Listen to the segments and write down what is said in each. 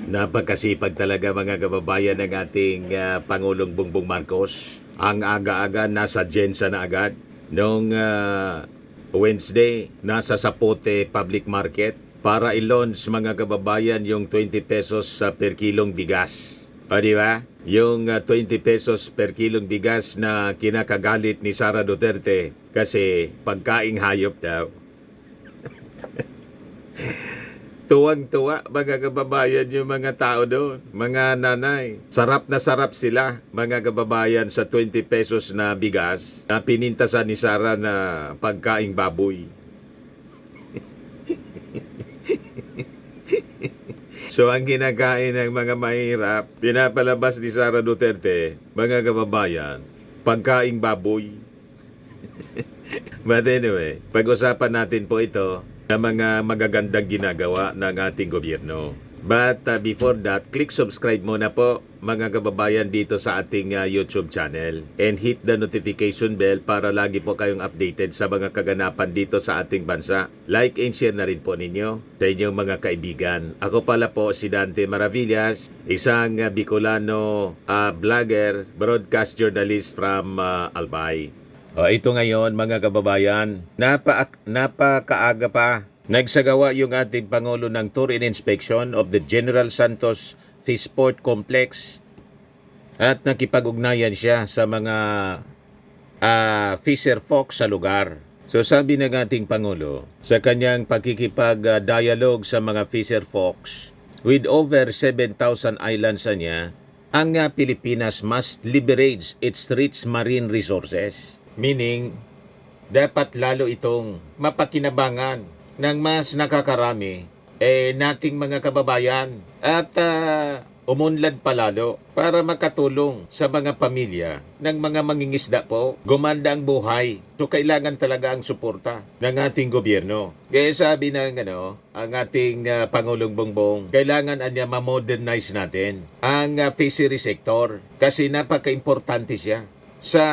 Napakasipag talaga mga kababayan ng ating Pangulong Bongbong Marcos. Ang aga-aga nasa Jensa na agad. Noong Wednesday, nasa Sapote Public Market para i-launch mga kababayan yung 20 pesos per kilong bigas. O di ba? Yung 20 pesos per kilong bigas na kinakagalit ni Sara Duterte kasi pagkaing hayop daw. Tuwang-tuwa mga kababayan yung mga tao doon, mga nanay. Sarap na sarap sila mga kababayan sa 20 pesos na bigas na pinintasan ni Sara na pagkaing baboy. So ang kinakain ng mga mahirap, pinapalabas ni Sara Duterte, mga kababayan, pagkaing baboy. But anyway, pag-usapan natin po ito na mga magagandang ginagawa ng ating gobyerno. But before that, click subscribe muna po mga kababayan dito sa ating YouTube channel and hit the notification bell para lagi po kayong updated sa mga kaganapan dito sa ating bansa. Like and share na rin po ninyo sa inyong mga kaibigan. Ako pala po si Dante Maravillas, isang Bicolano vlogger, broadcast journalist from Albay. Ito ngayon mga kababayan, napakaaga pa. Nagsagawa yung ating Pangulo ng tour and inspection of the General Santos Fishport Complex at nakipag-ugnayan siya sa mga fisher folk sa lugar. So sabi ng ating Pangulo sa kanyang pakikipag-dialogue sa mga fisher folks, with over 7,000 islands niya, ang Pilipinas must leverage its rich marine resources. Meaning, dapat lalo itong mapakinabangan ng mas nakakarami nating mga kababayan at umunlad palalo para makatulong sa mga pamilya ng mga mangingisda po. Gumanda ang buhay. So kailangan talaga ang suporta ng ating gobyerno. Kaya sabi ng ang ating Pangulong Bongbong, kailangan niya ma-modernize natin ang fishery sector kasi napaka-importante siya sa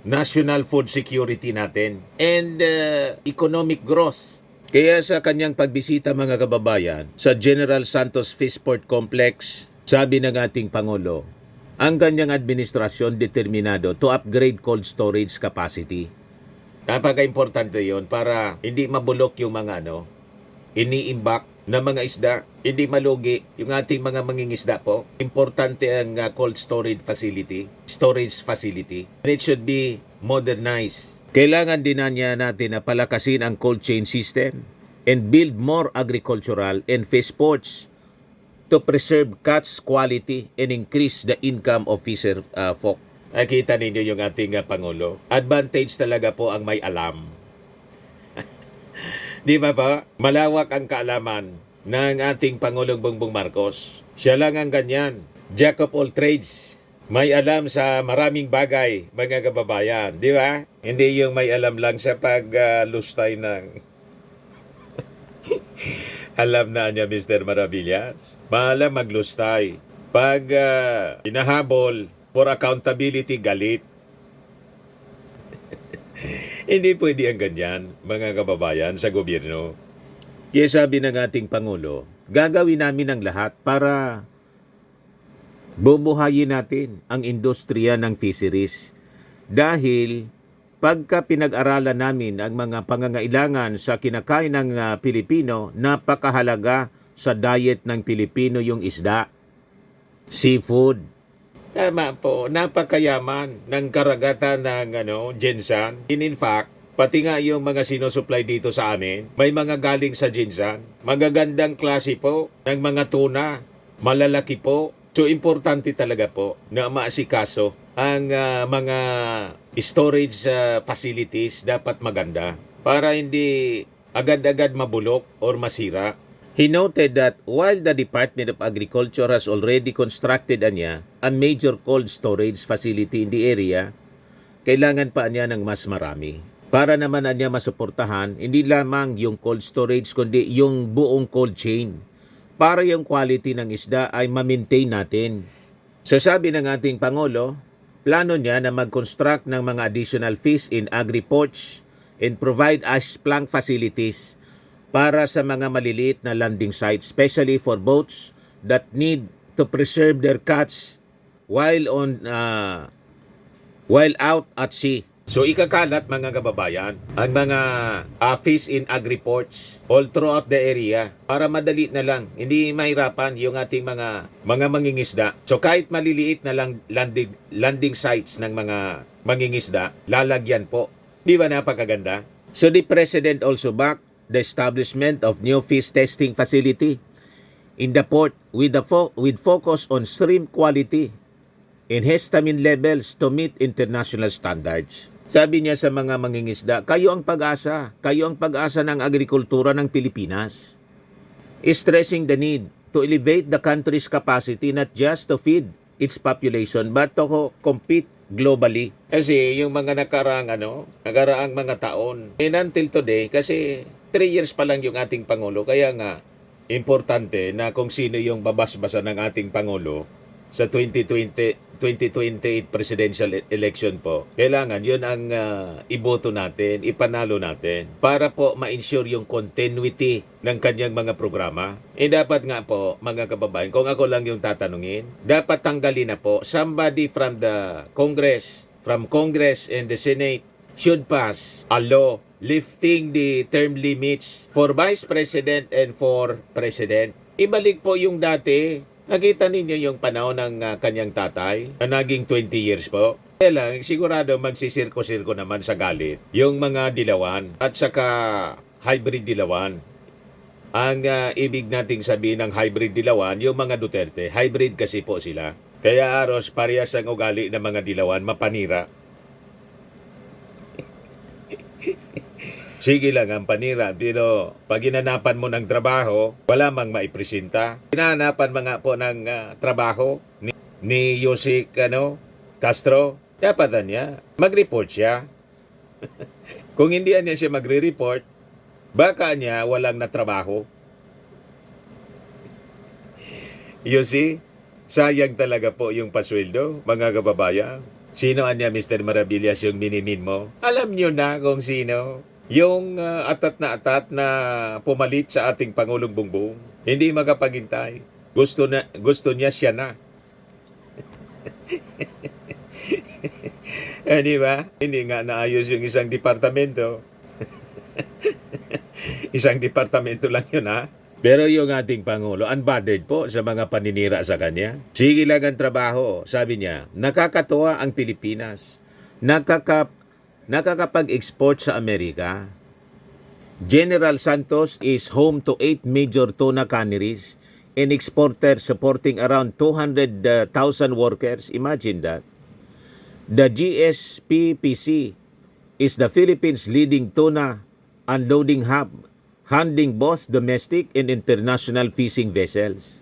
national food security natin and economic growth. Kaya sa kanyang pagbisita mga kababayan sa General Santos Fishport Complex, sabi ng ating Pangulo, ang kanyang administrasyon determinado to upgrade cold storage capacity. Napaka-importante yon para hindi mabulok yung mga iniimbak na mga isda, hindi malugi yung ating mga mangingisda po. Importante ang cold storage facility. And it should be modernized. Kailangan din natin na palakasin ang cold chain system and build more agricultural and fish ports to preserve catch quality and increase the income of fisher folk. Nakita ninyo yung ating Pangulo. Advantage talaga po ang may alam. Di ba pa? Malawak ang kaalaman ng ating Pangulong Bongbong Marcos. Siya lang ang ganyan. Jack of all trades. May alam sa maraming bagay, mga kababayan. Di ba? Hindi yung may alam lang sa paglustay ng... Alam na niya, Mr. Maravillas. Maalam maglustay. Pag hinahabol for accountability, galit. Hindi pwede ang ganyan, mga kababayan, sa gobyerno. Kaya sabi ng ating Pangulo, gagawin namin ang lahat para bubuhayin natin ang industriya ng fisheries. Dahil pagka pinag-aralan namin ang mga pangangailangan sa kinakain ng Pilipino, napakahalaga sa diet ng Pilipino yung isda, seafood. Tama po, napakayaman ng karagatan ng Jinsan. In fact, pati nga yung mga sinusupply dito sa amin, may mga galing sa Jinsan. Magagandang klase po ng mga tuna, malalaki po. So importante talaga po na maasikaso ang mga storage facilities dapat maganda para hindi agad-agad mabulok or masira. He noted that while the Department of Agriculture has already constructed a major cold storage facility in the area, kailangan pa niya ng mas marami. Para naman niya masuportahan, hindi lamang yung cold storage kundi yung buong cold chain. Para yung quality ng isda ay ma-maintain natin. So sabi ng ating Pangulo, plano niya na mag-construct ng mga additional fish in agri-ports and provide ice plank facilities para sa mga maliliit na landing sites, especially for boats that need to preserve their catch while while out at sea. So ikakalat mga kababayan ang mga fish in agri-ports all throughout the area para madali na lang, hindi mahirapan yung ating mga mangingisda. So kahit maliliit na lang landing sites ng mga mangingisda, lalagyan po. Di ba napakaganda? So the President also backed the establishment of new fish testing facility in the port with focus on shrimp quality and histamine levels to meet international standards. Sabi niya sa mga mangingisda, kayo ang pag-asa ng agrikultura ng Pilipinas. Stressing the need to elevate the country's capacity not just to feed its population but to compete globally. Kasi yung mga nakaraang mga taon, and until today, kasi 3 years pa lang yung ating Pangulo, kaya nga, importante na kung sino yung babasbasa ng ating Pangulo sa 2028 presidential election po, kailangan yun ang iboto natin, ipanalo natin para po ma-ensure yung continuity ng kanyang mga programa. Dapat nga po, mga kababayan, kung ako lang yung tatanungin, dapat tanggalin na po somebody from the Congress, and the Senate should pass a law lifting the term limits for Vice President and for President. Ibalik po yung dati. Nakita ninyo yung panahon ng kanyang tatay na naging 20 years po. Kaya lang, sigurado magsisirko-sirko naman sa galit yung mga dilawan at saka hybrid dilawan. Ang ibig nating sabihin ng hybrid dilawan, yung mga Duterte, hybrid kasi po sila. Kaya aros, parehas ang ugali ng mga dilawan, mapanira. Sige lang ang panira, pero pag inanapan mo ng trabaho, wala mang maipresenta. Inanapan mga po ng trabaho ni Yusik Castro, dapat niya mag-report siya. Kung hindi niya siya magre-report, baka niya walang natrabaho. You see, sayang talaga po yung pasweldo, mga kababayan. Sino niya, Mr. Maravillas, yung minimin mo? Alam niyo na kung sino. Yung atat na pumalit sa ating Pangulong Bongbong, hindi makapaghintay. Gusto niya siya na. Di ba? Hindi nga naayos yung isang departamento. Isang departamento lang yun, ha? Pero yung ating Pangulo, unbothered po sa mga paninira sa kanya. Sige lang ang trabaho, sabi niya. Nakakatuwa ang Pilipinas. Nakakapag-export sa Amerika. General Santos is home to 8 major tuna canneries and exporters supporting around 200,000 workers. Imagine that. The GSPPC is the Philippines' leading tuna unloading hub, handling both domestic and international fishing vessels.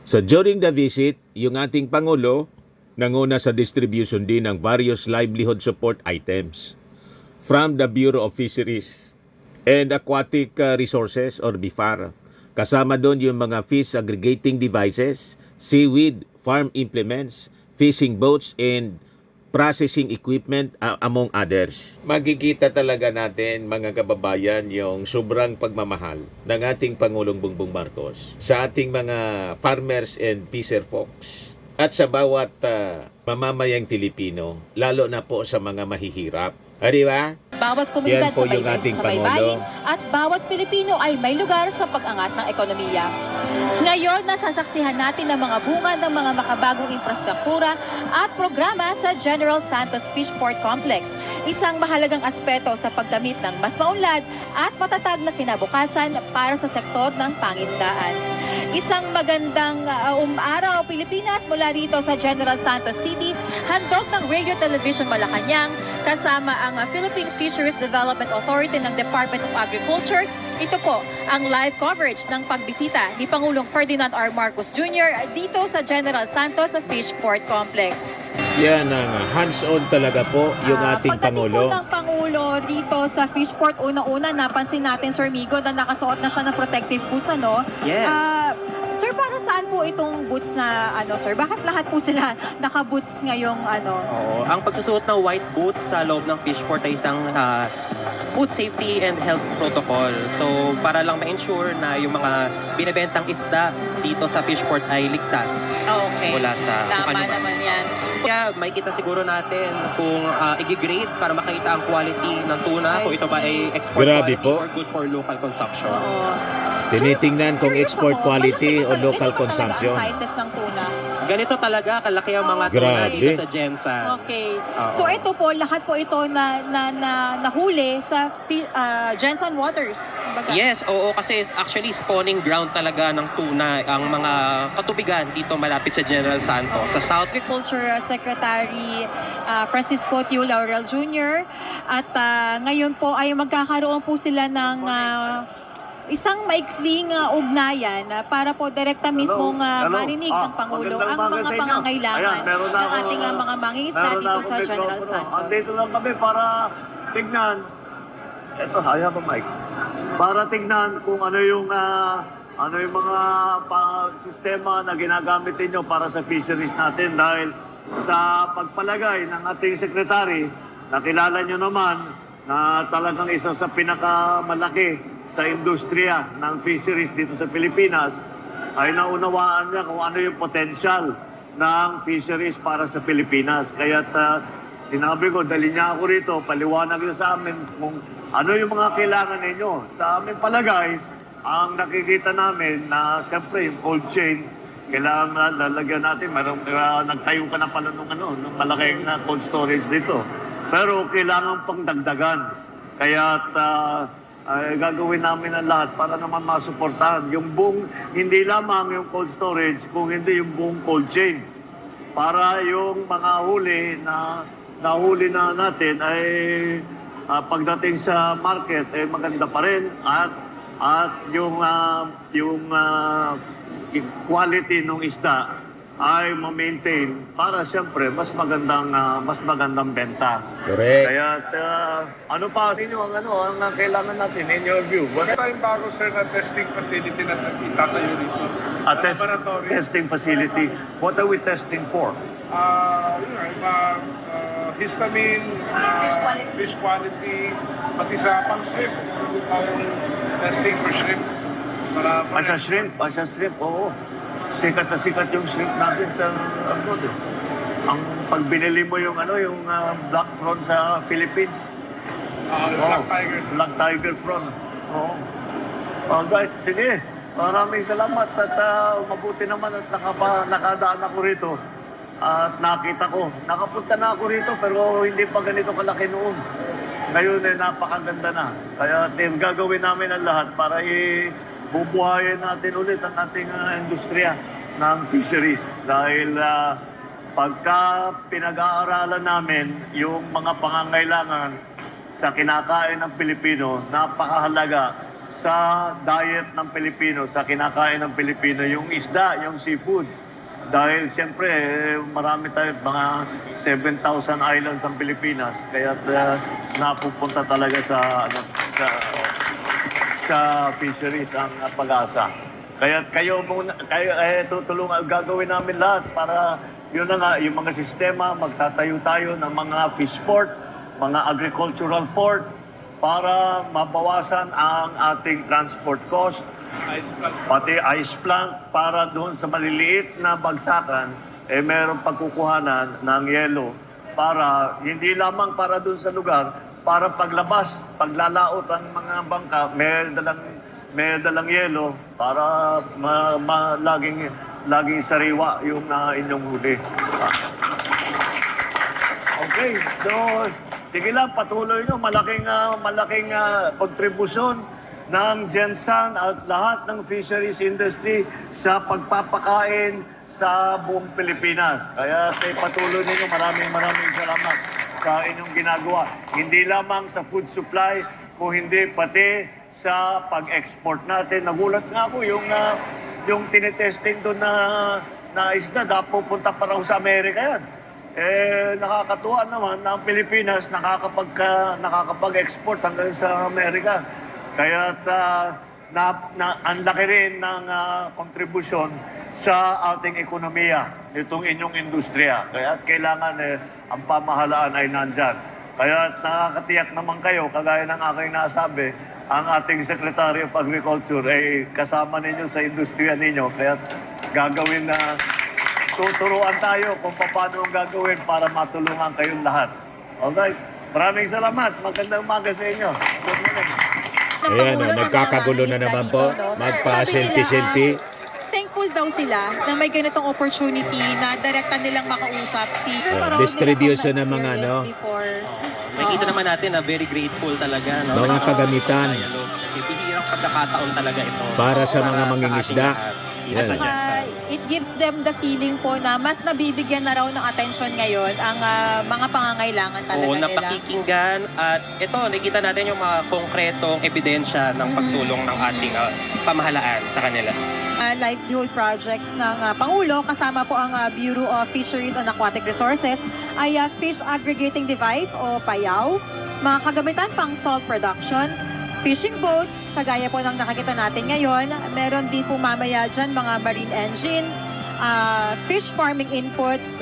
So during the visit, yung ating Pangulo nanguna sa distribution din ng various livelihood support items from the Bureau of Fisheries and Aquatic Resources or BIFAR. Kasama doon yung mga fish aggregating devices, seaweed, farm implements, fishing boats, and processing equipment among others. Magkikita talaga natin, mga kababayan, yung sobrang pagmamahal ng ating Pangulong Bongbong Marcos sa ating mga farmers and fisher folks. At sa bawat mamamayang Filipino, lalo na po sa mga mahihirap. Di ba? Bawat komunidad Yan po sa yung ating baybayin Pangulo. at bawat Pilipino ay may lugar sa pag-angat ng ekonomiya. Ngayon, nasasaksihan natin ang mga bunga ng mga makabagong infrastruktura at programa sa General Santos Fishport Complex. Isang mahalagang aspeto sa paggamit ng mas maunlad at matatag na kinabukasan para sa sektor ng pangisdaan. Isang magandang araw Pilipinas mula rito sa General Santos City, handog ng Radio Television Malacanang kasama ang Philippine Fisheries Development Authority ng Department of Agriculture. Ito po ang live coverage ng pagbisita ni Pangulong Ferdinand R. Marcos Jr. dito sa General Santos Fishport Complex. Yan ang hands-on talaga po yung ating Pangulo. Pagdating po ng Pangulo dito sa Fishport, unang-una napansin natin, Sir Migo, na nakasuot na siya ng protective boots, ano? Yes. Sir, para saan po itong boots na sir? Bakit lahat po sila naka-boots ngayong Oo. Ang pagsusuot ng white boots sa loob ng fishport ay isang food safety and health protocol. So, para lang ma-ensure na yung mga binibentang isda dito sa fishport ay ligtas Okay. mula sa Tama kung ano man. naman yan. Kaya may kita siguro natin kung i-grade para makita ang quality ng tuna, I kung ito ba see. ay export Grabe quality po. or good for local consumption. Oo. Tinitingnan kung Curious export ako, quality o malaki ba local talaga consumption. ang sizes ng tuna? Ganito talaga, kalaki ang mga Okay. tuna Grabe. dito sa Jensen. Okay. Oo. So ito po, lahat po ito na nahuli sa Jensen Waters. Kumbaga. Yes, oo, kasi actually spawning ground talaga ng tuna ang mga katubigan dito malapit sa General Santos. Sa South Agriculture Secretary Francisco Tiu Laurel Jr. At ngayon po ay magkakaroon po sila ng isang maikling ugnayan para po direkta mismong marinig ng Pangulo ang mga pangangailangan ng ating mga mangingisda dito sa General Santos. Andito lang kami para tignan. Ito, haya pa Mike. Para tignan kung ano yung mga sistema na ginagamit ninyo para sa fisheries natin dahil sa pagpalagay ng ating sekretary, nakilala nyo naman na talagang isa sa pinakamalaki sa industriya ng fisheries dito sa Pilipinas, ay naunawaan niya kung ano yung potential ng fisheries para sa Pilipinas. Kaya sinabi ko, dali niya ako rito, paliwanag niya sa amin kung ano yung mga kailangan ninyo. Sa aming palagay, ang nakikita namin na siyempre yung cold chain, kailangan lalagyan natin. Nagtayo ka na pala nung malaking cold storage dito. Pero kailangan pang dagdagan. Kaya gagawin namin ang lahat para naman masuportahan. Yung buong, hindi lamang yung cold storage, kung hindi yung buong cold chain. Para yung mga huli na nahuli na natin ay pagdating sa market ay maganda pa rin at yung quality ng isda ay ma-maintain para siyempre mas magandang benta. Correct. Kaya ano pa sino ang kailangan natin in your view? Wala tayong bago sir na testing facility na itatayo dito. Laboratory. Testing facility. What are we testing for? Histamine, fish quality, pati sa pang shrimp. Testing for shrimp. Asya shrimp, oo. Sikat na sikat yung shrimp natin sa abroad. Ang pag binili mo yung black prawn sa Philippines, Black Tigers. Black Tiger prawn. Oo. Alright, sige. Maraming salamat at mabuti naman at nakadaan ako rito. At nakita ko, nakapunta na ako rito pero hindi pa ganito kalaki noon. Ngayon ay napakaganda na. Kaya gagawin namin ang lahat para bubuhayin natin ulit ang ating industriya ng fisheries. Dahil pagka pinag-aaralan namin yung mga pangangailangan sa kinakain ng Pilipino, napakahalaga sa diet ng Pilipino, sa kinakain ng Pilipino, yung isda, yung seafood. Dahil siyempre, marami tayo, mga 7,000 islands ang Pilipinas. Kaya napupunta talaga sa fisheries ang pag-asa. Kaya tutulungan, gagawin namin lahat para yun na nga, yung mga sistema, magtatayo tayo ng mga fish port, mga agricultural port, para mabawasan ang ating transport cost, pati ice plant, para doon sa maliliit na bagsakan, mayroong pagkukuhanan ng yelo para hindi lamang para doon sa lugar, para paglabas, paglalaot ang mga bangka, may dalang yelo para laging sariwa yung inyong huli. Okay, so sige lang, patuloy nyo. Malaking kontribusyon ng Jensen at lahat ng fisheries industry sa pagpapakain sa buong Pilipinas. Kaya patuloy ninyo. Maraming salamat sa inyong ginagawa. Hindi lamang sa food supply, kung hindi pati sa pag-export natin. Nagulat nga ako yung tinitesting doon na isda, pupunta pa raw sa Amerika yan. Nakakatuwa naman na ang Pilipinas nakakapag-export hanggang sa Amerika. Kaya na ang laki rin ng kontribusyon sa ating ekonomiya, itong inyong industriya. Kaya kailangan ang pamahalaan ay nandyan. Kaya nakakatiyak naman kayo, kagaya ng aking nasabi, ang ating Secretary of Agriculture ay kasama ninyo sa industriya ninyo. Kaya gagawin na tuturuan tayo kung paano ang gagawin para matulungan kayong lahat. Alright? Maraming salamat. Magandang umaga sa inyo. Good morning. ng Ayan, Pangulo ng nagkakagulo mga na isda naman dito, po. no? Magpa-selfie-selfie. Sabi nila, thankful daw sila na may ganitong opportunity na direkta nilang makausap si Distribution ng mga before. Nakikita naman natin na very grateful talaga. No? Mga kagamitan. Dialogue. Kasi bihirang pagkakataon talaga ito. Para sa mga ating mangingisda. lahat. Yan. At sa Jensen. It gives them the feeling po na mas nabibigyan na raw ng atensyon ngayon ang mga pangangailangan talaga Oo, nila. napakikinggan. At ito, nakikita natin yung mga konkretong ebidensya ng pagtulong ng ating pamahalaan sa kanila. Livelihood projects ng Pangulo, kasama po ang Bureau of Fisheries and Aquatic Resources, ay Fish Aggregating Device o PAYAW, mga kagamitan pang salt production, fishing boats, kagaya po ng nakakita natin ngayon. Meron din po mamaya dyan mga marine engine, fish farming inputs,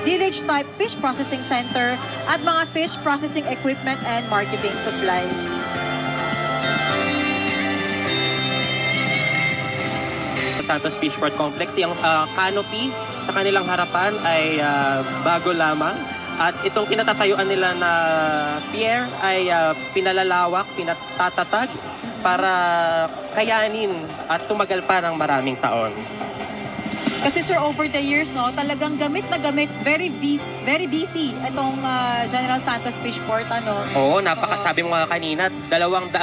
village-type fish processing center, at mga fish processing equipment and marketing supplies. Santos Fishport Complex, yung canopy sa kanilang harapan ay bago lamang. At itong kinatatayuan nila na pier ay pinalalawak, pinatatatag para kayanin at tumagal pa ng maraming taon. Kasi sir, over the years, no, talagang gamit na gamit, very busy itong General Santos Fishport, ano. Oo, sabi mo nga kanina, 200,000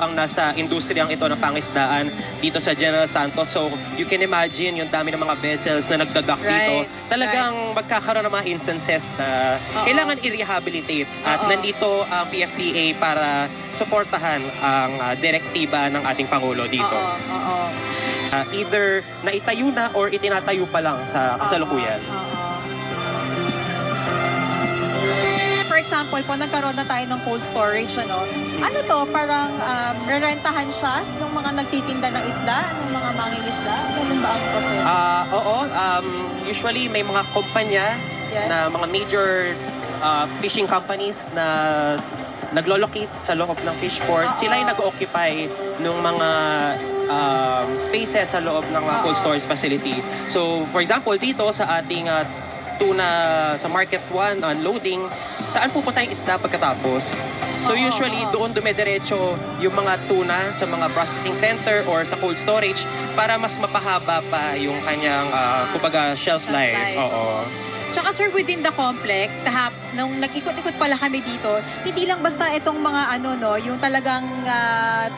ang nasa industriyang ito ng pangisdaan dito sa General Santos. So, you can imagine yung dami ng mga vessels na nagdadock dito. Talagang magkakaroon ng mga instances na kailangan i-rehabilitate. At nandito ang PFTA para suportahan ang direktiba ng ating Pangulo dito. Oo. Either naitayo na or itinatayo pa lang sa kasalukuyan. For example, po nagkaroon na tayo ng cold storage, ano to, parang rerentahan siya ng mga nagtitinda ng isda, ng mga mangingisda? Ganun ba ang proseso? Oo, usually may mga kumpanya na mga major fishing companies na naglo-locate sa loob ng fishport. Sila yung nag-occupy ng mga spaces sa loob ng cold storage facility. So, for example, dito sa ating tuna sa Market 1 unloading, saan pupunta yung isda pagkatapos? So usually doon dumediretso yung mga tuna sa mga processing center or sa cold storage para mas mapahaba pa yung kanyang kumbaga shelf life. Oo. Tsaka sir, within the complex, nung nag-ikot-ikot pala kami dito, hindi lang basta itong mga yung talagang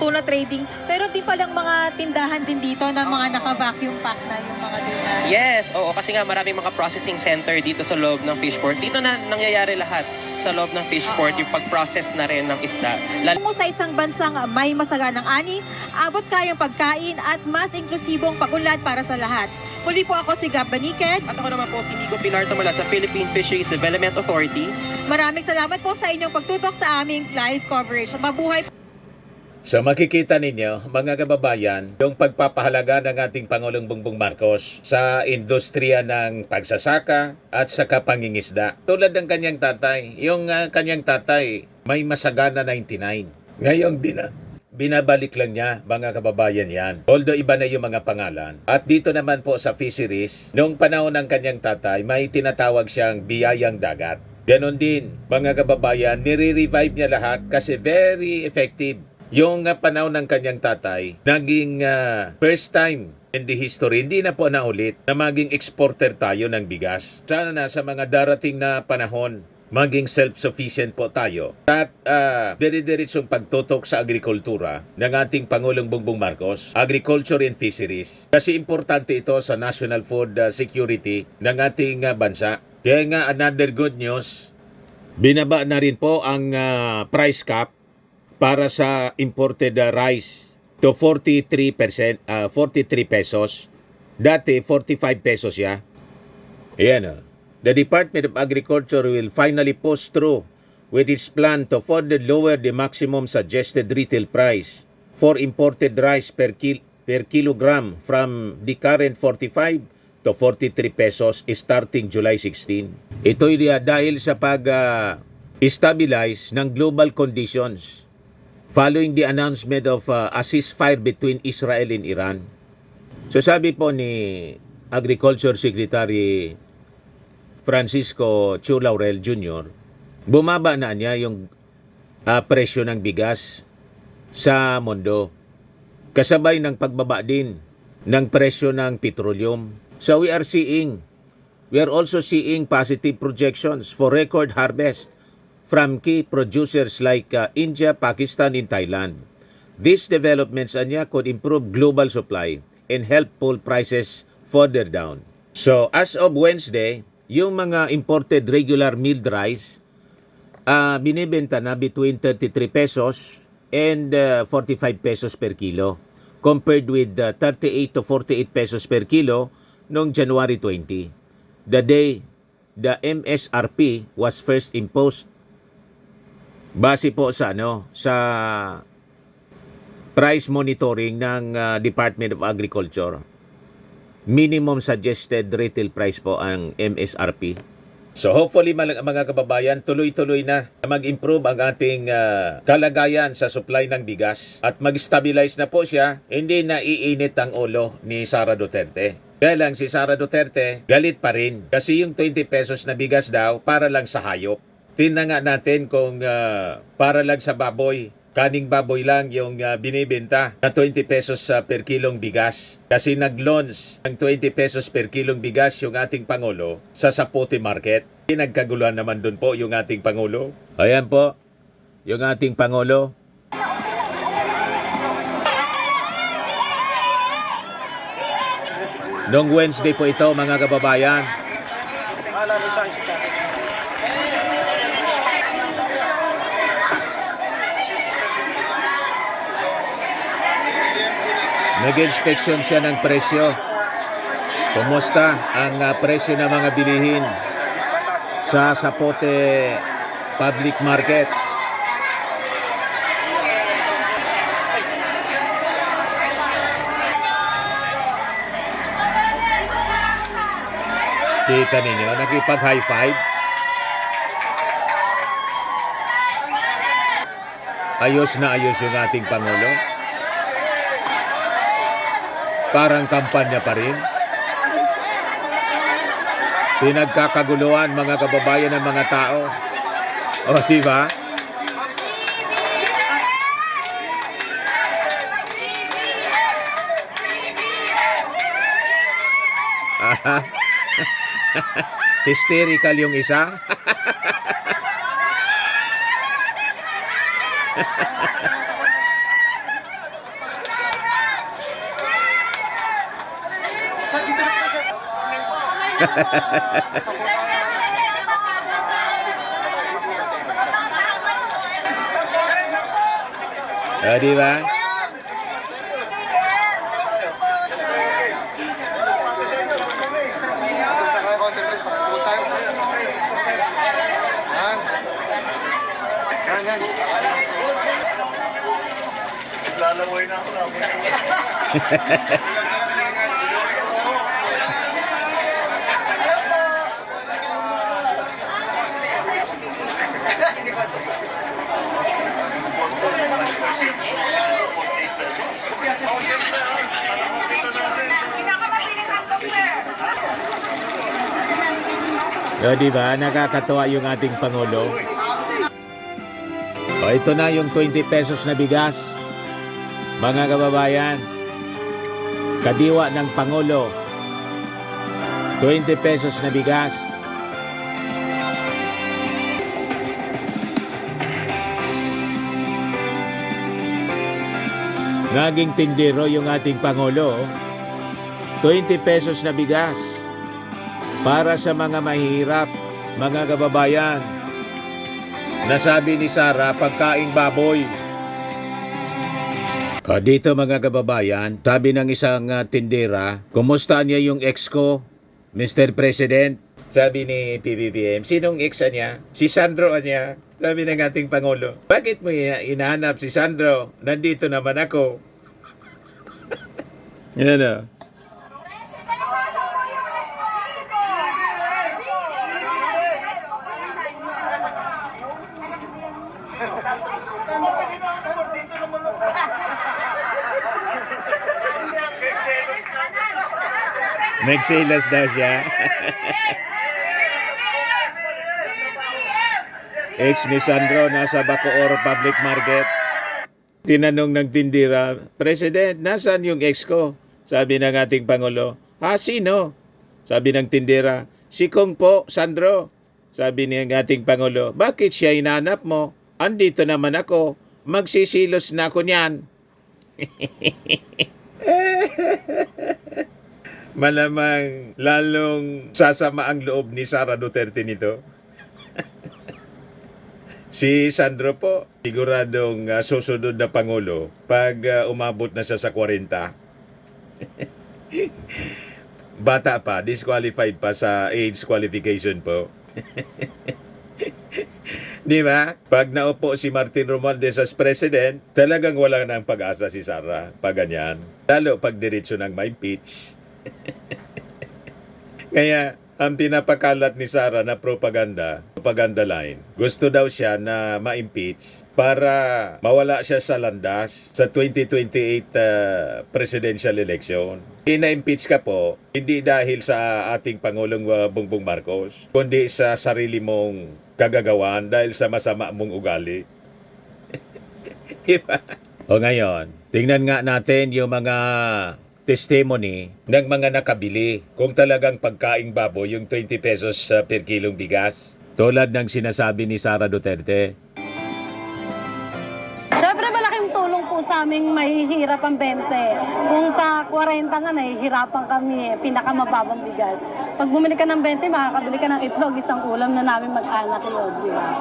tuna trading, pero di palang mga tindahan din dito na mga naka-vacuum pack na yung mga tuna. Yes, oo, kasi nga maraming mga processing center dito sa loob ng fishport. Dito na nangyayari lahat sa loob ng fishport, yung pag-process na rin ng isda. Kung sa isang bansang may masaganang ani, abot kayang pagkain at mas inklusibong pag-unlad para sa lahat. Muli po ako si Gab Baniked. At ako naman po si Nico Pilarto mula sa Philippine Fisheries Development Authority. Maraming salamat po sa inyong pagtutok sa aming live coverage. Mabuhay po. So makikita ninyo, mga kababayan, yung pagpapahalaga ng ating Pangulong Bongbong Marcos sa industriya ng pagsasaka at sa kapangingisda. Tulad ng kanyang tatay, yung kanyang tatay may masagana 99. Ngayong binabalik lang niya, mga kababayan yan. Although iba na yung mga pangalan. At dito naman po sa fisheries, noong panahon ng kanyang tatay, may tinatawag siyang biyayang dagat. Ganon din, mga kababayan, nire-revive niya lahat kasi very effective. Yung panahon ng kanyang tatay, naging first time in the history, hindi na po naulit na maging exporter tayo ng bigas. Sana na sa mga darating na panahon, maging self-sufficient po tayo. At dire-diretsong pagtutok sa agrikultura ng ating Pangulong Bongbong Marcos, agriculture and fisheries. Kasi importante ito sa national food security ng ating bansa. Kaya nga another good news, binaba na rin po ang price cap para sa imported rice to 43 pesos. Dati 45 pesos ya. Ayan The Department of Agriculture will finally push through with its plan to further lower the maximum suggested retail price for imported rice per kilogram from the current 45 to 43 pesos starting July 16. Ito'y dahil sa pag-stabilize ng global conditions following the announcement of a ceasefire between Israel and Iran. So sabi po ni Agriculture Secretary Francisco Chu Laurel Jr., bumaba na niya yung presyo ng bigas sa mundo. Kasabay ng pagbaba din ng presyo ng petroleum. So we are also seeing positive projections for record harvest from key producers like India, Pakistan, and Thailand. These developments anya could improve global supply and help pull prices further down. So as of Wednesday, yung mga imported regular milled rice binibenta na between 33 pesos and 45 pesos per kilo compared with 38 to 48 pesos per kilo noong January 20, the day the MSRP was first imposed. Base po sa sa price monitoring ng Department of Agriculture. Minimum suggested retail price po ang MSRP. So hopefully mga kababayan, tuloy-tuloy na mag-improve ang ating kalagayan sa supply ng bigas at mag-stabilize na po siya, hindi na iinit ang ulo ni Sara Duterte. Kaya lang si Sara Duterte galit pa rin kasi yung 20 pesos na bigas daw para lang sa hayop. Tingnan nga natin kung para lang sa baboy, kaning baboy lang yung binibenta na 20 pesos per kilong bigas. Kasi nag-launch ng 20 pesos per kilong bigas yung ating Pangulo sa Sapote Market. Nagkaguluhan naman dun po yung ating Pangulo. Ayan po, yung ating Pangulo. Noong Wednesday po ito mga kababayan. Nag-inspection siya ng presyo. Kumusta ang presyo ng mga bilihin sa Sapote Public Market? Kita ninyo, nakipag-high five. Ayos na ayos yung ating Pangulo. Parang kampanya pa rin. Pinagkakaguluhan mga kababayan ng mga tao. O, diba? Hysterical yung isa. Di ba? Lalaway na ako na. O, diba? Nakakatuwa yung ating Pangulo. O, ito na yung 20 pesos na bigas. Mga kababayan, kadiwa ng Pangulo, 20 pesos na bigas. Naging tindero yung ating Pangulo, 20 pesos na bigas para sa mga mahihirap, mga kababayan. Nasabi ni Sara, pagkaing baboy. Dito mga kababayan, sabi ng isang tindera, kumusta niya yung ex ko, Mr. President? Sabi ni PBBM, sinong ex niya? Si Sandro niya. Sabi ng ating Pangulo, bakit mo inahanap si Sandro? Nandito naman ako. Yan o. Nagselos daw siya. Ex ni Sandro nasa Bacoor Public Market. Tinanong ng tindira, President, nasaan yung ex ko? Sabi ng ating Pangulo, sino? Sabi ng tindira, si Kong po, Sandro. Sabi ng ating Pangulo, bakit siya inanap mo? Andito naman ako. Magsisilos na ako niyan. Malamang lalong sasama ang loob ni Sara Duterte nito. Si Sandro po, siguradong susunod na Pangulo pag umabot na siya sa 40. Bata pa, disqualified pa sa age qualification po. Di ba? Pag naupo si Martin Romualdez as president, talagang wala nang pag-asa si Sara pag ganyan. Lalo pag diretso ng ma-impeach. Kaya ang pinapakalat ni Sara na propaganda line, gusto daw siya na ma-impeach para mawala siya sa landas sa 2028 presidential election. Ina-impeach ka po, hindi dahil sa ating Pangulong Bongbong Marcos, kundi sa sarili mong kagagawan dahil sa masama mong ugali. Diba? O ngayon, tingnan nga natin yung mga testimony ng mga nakabili kung talagang pagkaing baboy yung 20 pesos per kilong bigas. Tulad ng sinasabi ni Sara Duterte. Siyempre malaking tulong po sa aming mahihirap ang 20. Kung sa 40 nga nahihirapan kami, pinakamababang bigas. Pag bumili ka ng 20, makakabili ka ng itlog, isang ulam na namin mag-anak yun, di ba?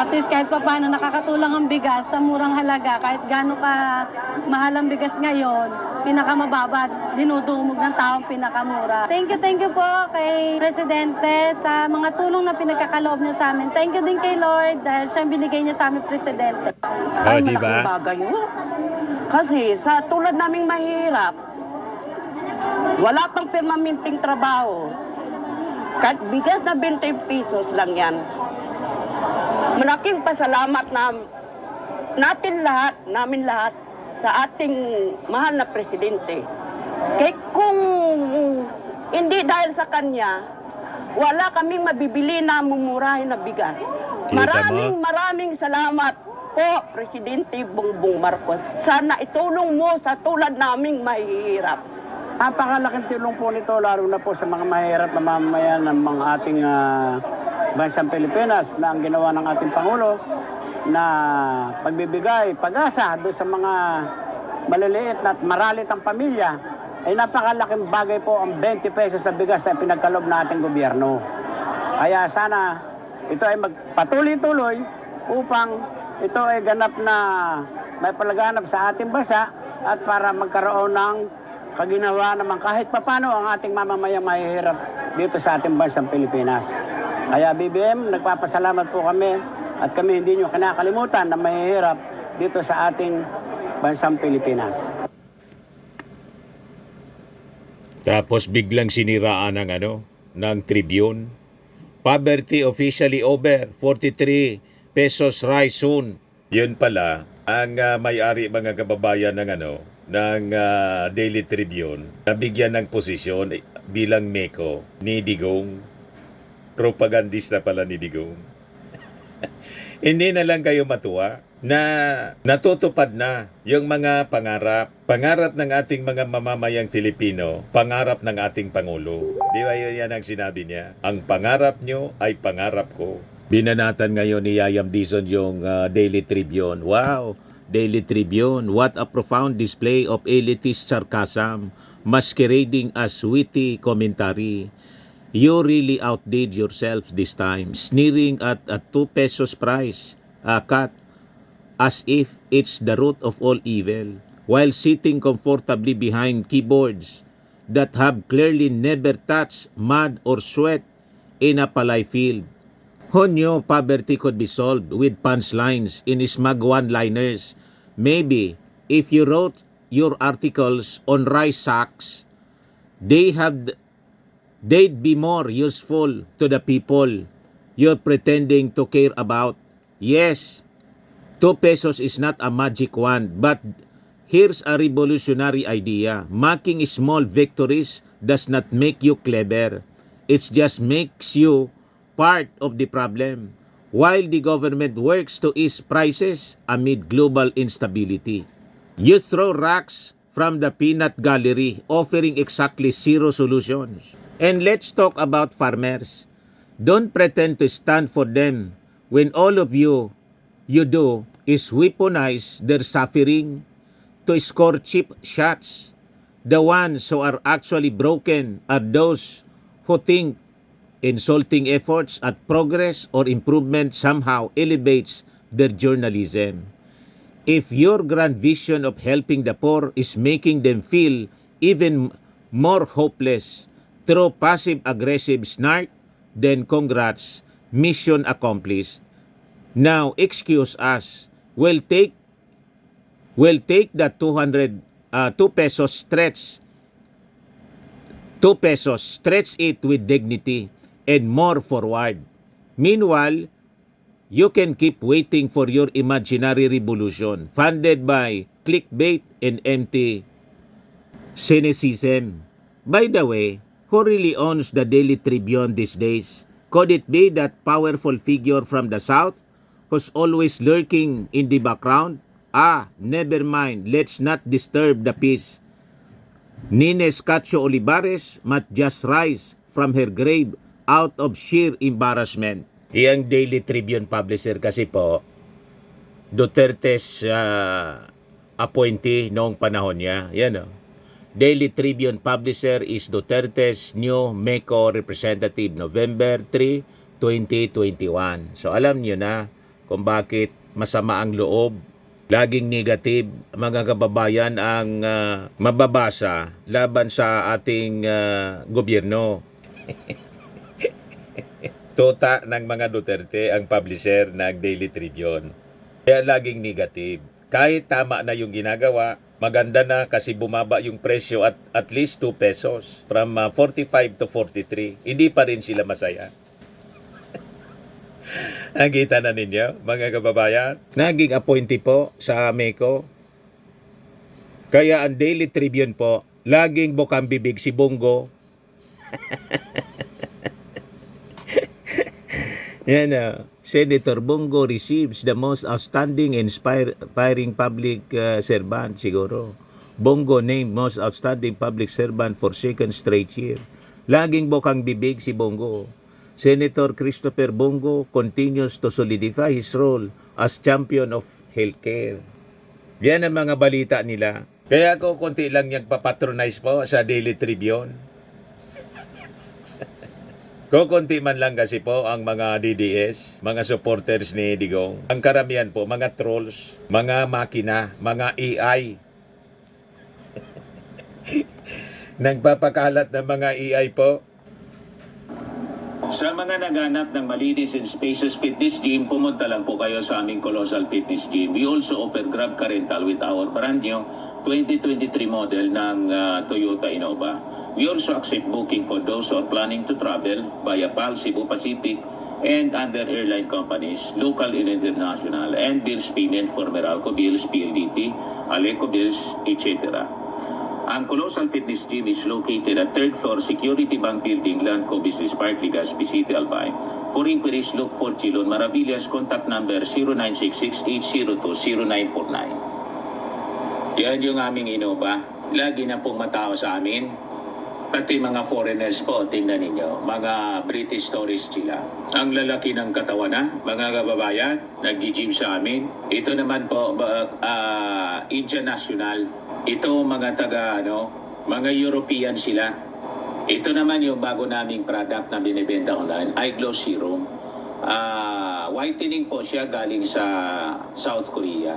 At least kahit pa paano nakakatulang ang bigas sa murang halaga, kahit gaano ka mahal ang bigas ngayon, pinakamababa, dinudumog ng taong pinakamura. Thank you po kay Presidente sa mga tulong na pinagkakaloob niya sa amin. Thank you din kay Lord dahil siya ang binigay niya sa amin, Presidente. Oh, di ba? Malaking bagay yun. Kasi sa tulad naming mahirap, wala pang permanenteng trabaho. Kahit bigas na 20 pesos lang yan. Malaking pasalamat na namin lahat sa ating mahal na presidente. Kaya kung hindi dahil sa kanya, wala kaming mabibili na mumurahin na bigas. Maraming salamat po, Presidente Bongbong Marcos. Sana itulong mo sa tulad naming mahihirap. Napakalaking tulong po nito, lalo na po sa mga mahirap na mamamayan ng mga ating bansang Pilipinas na ang ginawa ng ating Pangulo na pagbibigay pag-asa doon sa mga maliliit at maralit ang pamilya, ay napakalaking bagay po ang 20 pesos na bigas na pinagkaloob ng ating gobyerno. Kaya sana ito ay magpatuloy-tuloy upang ito ay ganap na may palaganap sa ating bansa at para magkaroon ng kaginawa naman kahit papano ang ating mamamayang mahihirap dito sa ating bansang Pilipinas. Kaya BBM, nagpapasalamat po kami at kami hindi nyo kinakalimutan na mahihirap dito sa ating bansang Pilipinas. Tapos biglang siniraan ng Tribune. Poverty officially over, 43 pesos rise soon. Yun pala, ang may-ari mga kababayan ng Daily Tribune, nabigyan ng posisyon bilang Meko ni Digong. Propagandista pala ni Digong. Hindi na lang kayo matuwa na natutupad na yung mga pangarap ng ating mga mamamayang Filipino, pangarap ng ating Pangulo. Di ba yan ang sinabi niya? Ang pangarap nyo ay pangarap ko. Binanatan ngayon ni Yayam Dizon yung Daily Tribune. Wow! Daily Tribune, what a profound display of elitist sarcasm masquerading as witty commentary. You really outdid yourselves this time, sneering at a 2 pesos price cut as if it's the root of all evil, while sitting comfortably behind keyboards that have clearly never touched mud or sweat in a palay field. Who knew poverty could be solved with punchlines in smug one-liners? Maybe if you wrote your articles on rice sacks, they'd be more useful to the people you're pretending to care about. Yes, 2 pesos is not a magic wand, but here's a revolutionary idea. Marking small victories does not make you clever. It just makes you part of the problem, while the government works to ease prices amid global instability. You throw rocks from the peanut gallery, offering exactly 0 solutions. And let's talk about farmers. Don't pretend to stand for them when all of you do is weaponize their suffering to score cheap shots. The ones who are actually broken are those who think insulting efforts at progress or improvement somehow elevates their journalism. If your grand vision of helping the poor is making them feel even more hopeless through passive-aggressive snark, then congrats, mission accomplished. Now, excuse us. We'll take the 2 pesos stretch. 2 pesos, stretch it with dignity and more forward. Meanwhile, you can keep waiting for your imaginary revolution funded by clickbait and empty cynicism. By the way, who really owns the Daily Tribune these days? Could it be that powerful figure from the South who's always lurking in the background? Never mind. Let's not disturb the peace. Nines Cacho Olivares might just rise from her grave out of sheer embarrassment. Iyang Daily Tribune publisher kasi po, Duterte's appointee noong panahon niya. Yan o. Daily Tribune publisher is Duterte's new MECO representative, November 3, 2021. So alam niyo na kung bakit masama ang loob, laging negative, mga kababayan ang mababasa laban sa ating gobyerno. Tota ng mga Duterte ang publisher ng Daily Tribune. Kaya laging negative. Kahit tama na yung ginagawa, maganda na kasi bumaba yung presyo at least 2 pesos. From 45 to 43. Hindi pa rin sila masaya. Nakita na ninyo, mga kababayan? Naging appointee po sa MECO. Kaya ang Daily Tribune po, laging bukang bibig si Bongo. Yan Senator Bongo receives the most outstanding and inspiring public servant siguro. Bongo named most outstanding public servant for second straight year. Laging bukang bibig si Bongo. Senator Christopher Bongo continues to solidify his role as champion of healthcare. Yan ang mga balita nila. Kaya ako konti lang yung papatronize po sa Daily Tribune. Kukunti man lang kasi po ang mga DDS, mga supporters ni Digong. Ang karamihan po, mga trolls, mga makina, mga AI. Nagpapakalat ng mga AI po. Sa mga naghanap ng malinis and spacious fitness gym, pumunta lang po kayo sa aming Colossal Fitness Gym. We also offer Grab Car Rental with our brand new 2023 model ng Toyota Innova. We also accept booking for those who are planning to travel via PAL, Cebu Pacific, and other airline companies, local and international, and bills payment for Meralco Bills, PLDT, Aleco Bills, etc. Ang Colossal Fitness Gym is located at 3rd floor Security Bank Building, Lanco Business Park, Legazpi City, Albay. For inquiries, look for Chilon Maravillas, contact number 0966-802-0949. Yan yung aming Innova. Lagi na pong matao sa amin. Pati mga foreigners po, tingnan ninyo, mga British tourists sila. Ang lalaki ng katawan na, mga kababayan, nag-gym sa amin. Ito naman po, Indian National. Ito mga mga European sila. Ito naman yung bago naming product na binibenta online, Eye Glow Serum. Whitening po siya galing sa South Korea.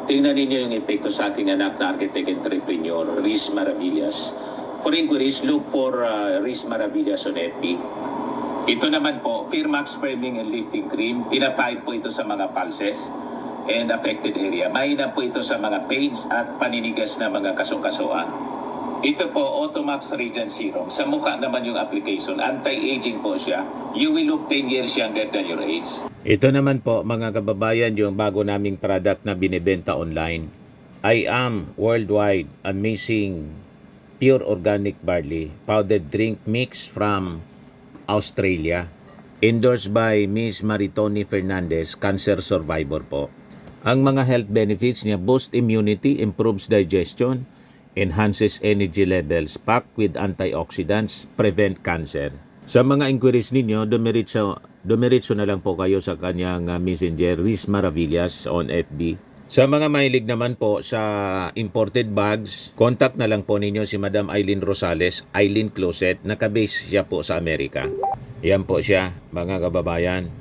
Tingnan ninyo yung epekto sa aking anak na architect entrepreneur, Riz Maravillas. For inquiries, look for Riz Maravillas on FB. Ito naman po, Firmax Firming and Lifting Cream. Pinapahid po ito sa mga pulses and affected area. Mahina po ito sa mga pains at paninigas na mga kasukasuan. Ito po, Automax Radiant Serum. Sa mukha naman yung application. Anti-aging po siya. You will look 10 years younger than your age. Ito naman po, mga kababayan, yung bago naming product na binibenta online. I Am Worldwide Amazing Pure Organic Barley Powdered Drink Mix from Australia. Endorsed by Miss Maritoni Fernandez, cancer survivor po. Ang mga health benefits niya, boost immunity, improves digestion, enhances energy levels, packed with antioxidants, prevent cancer. Sa mga inquiries ninyo, dumiretso na lang po kayo sa kanyang messenger, Riz Maravillas on FB. Sa mga mahilig naman po sa imported bags, contact na lang po ninyo si Madam Eileen Rosales, Eileen Closet, nakabase siya po sa Amerika. Yan po siya, mga kababayan.